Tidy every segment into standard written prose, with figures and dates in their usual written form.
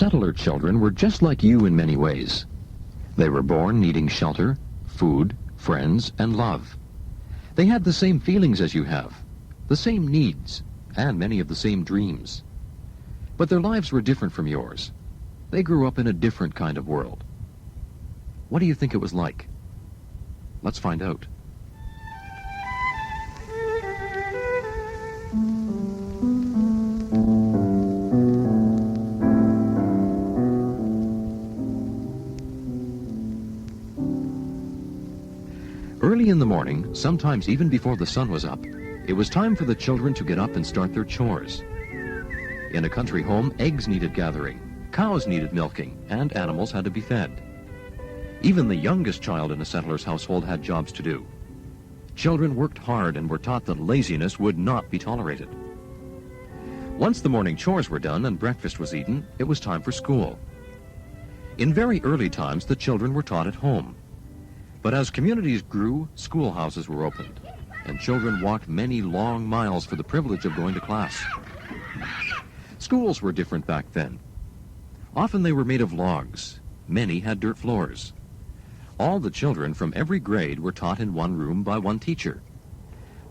Settler children were just like you in many ways. They were born needing shelter, food, friends, and love. They had the same feelings as you have, the same needs, and many of the same dreams. But their lives were different from yours. They grew up in a different kind of world. What do you think it was like? Let's find out. Early in the morning, sometimes even before the sun was up, it was time for the children to get up and start their chores. In a country home, eggs needed gathering, cows needed milking, and animals had to be fed. Even the youngest child in a settler's household had jobs to do. Children worked hard and were taught that laziness would not be tolerated. Once the morning chores were done and breakfast was eaten, it was time for school. In very early times, the children were taught at home. But as communities grew, schoolhouses were opened, and children walked many long miles for the privilege of going to class. Schools were different back then. Often they were made of logs. Many had dirt floors. All the children from every grade were taught in one room by one teacher.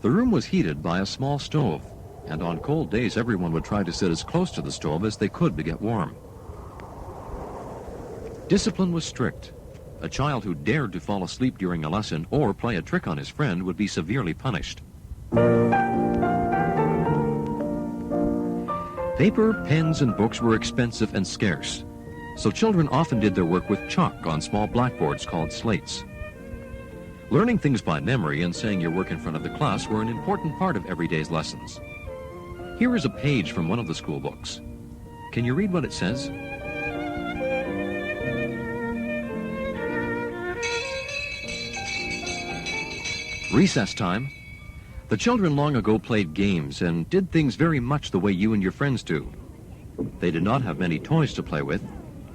The room was heated by a small stove, and on cold days everyone would try to sit as close to the stove as they could to get warm. Discipline was strict. A child who dared to fall asleep during a lesson or play a trick on his friend would be severely punished. Paper, pens, and books were expensive and scarce, so children often did their work with chalk on small blackboards called slates. Learning things by memory and saying your work in front of the class were an important part of every day's lessons. Here is a page from one of the school books. Can you read what it says? Recess time. The children long ago played games and did things very much the way you and your friends do. They did not have many toys to play with,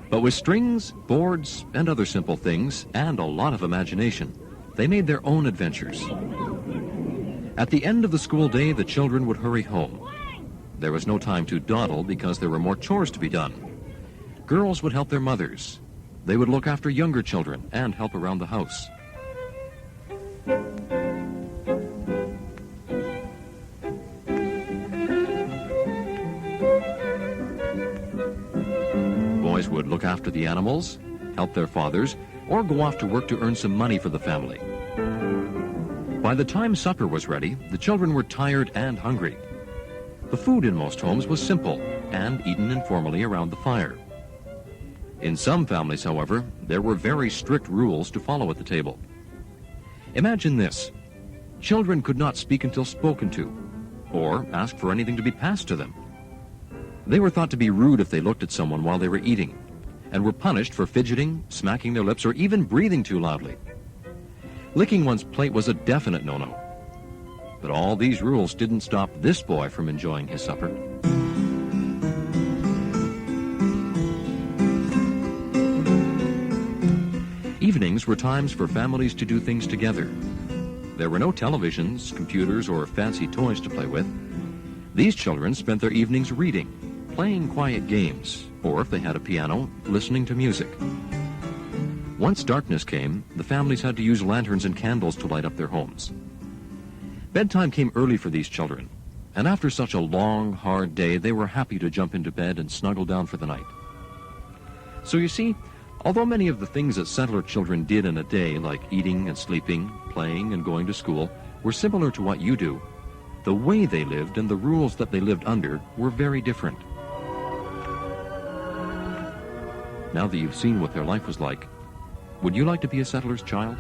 but with strings, boards, and other simple things, and a lot of imagination, they made their own adventures. At the end of the school day, the children would hurry home. There was no time to dawdle because there were more chores to be done. Girls would help their mothers. They would look after younger children and help around the house. Boys would look after the animals, help their fathers, or go off to work to earn some money for the family. By the time supper was ready, the children were tired and hungry. The food in most homes was simple and eaten informally around the fire. In some families, however, there were very strict rules to follow at the table. Imagine this. Children could not speak until spoken to, or ask for anything to be passed to them. They were thought to be rude if they looked at someone while they were eating, and were punished for fidgeting, smacking their lips, or even breathing too loudly. Licking one's plate was a definite no-no. But all these rules didn't stop this boy from enjoying his supper. Evenings were times for families to do things together. There were no televisions, computers, or fancy toys to play with. These children spent their evenings reading, playing quiet games, or if they had a piano, listening to music. Once darkness came, the families had to use lanterns and candles to light up their homes. Bedtime came early for these children, and after such a long, hard day, they were happy to jump into bed and snuggle down for the night. So you see, although many of the things that settler children did in a day, like eating and sleeping, playing and going to school, were similar to what you do, the way they lived and the rules that they lived under were very different. Now that you've seen what their life was like, would you like to be a settler's child?